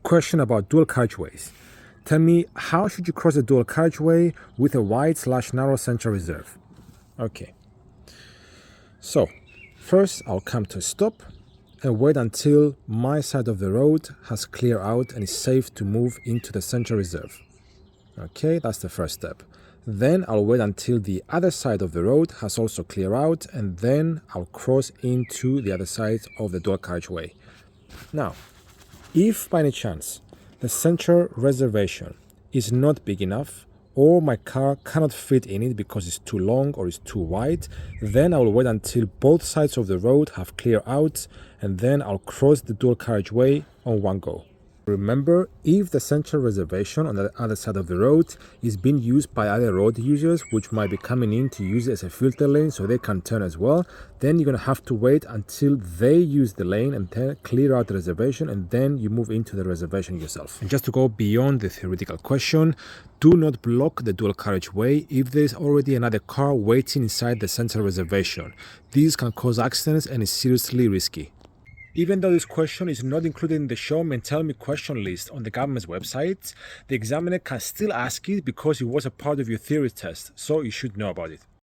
Question about dual carriageways. Tell me, how should you cross the dual carriageway with a wide/narrow central reserve? Okay. So, first I'll come to a stop and wait until my side of the road has cleared out and is safe to move into the central reserve. Okay, that's the first step. Then I'll wait until the other side of the road has also cleared out, and then I'll cross into the other side of the dual carriageway. Now, if by any chance the central reservation is not big enough, or my car cannot fit in it because it's too long or it's too wide, then I will wait until both sides of the road have cleared out, and then I'll cross the dual carriageway on one go. Remember, if the central reservation on the other side of the road is being used by other road users, which might be coming in to use it as a filter lane so they can turn as well, then you're going to have to wait until they use the lane and then clear out the reservation, and then you move into the reservation yourself. And just to go beyond the theoretical question, do not block the dual carriageway if there is already another car waiting inside the central reservation. These can cause accidents and is seriously risky. Even though this question is not included in the Show Me and Tell Me question list on the government's website, the examiner can still ask it because it was a part of your theory test, so you should know about it.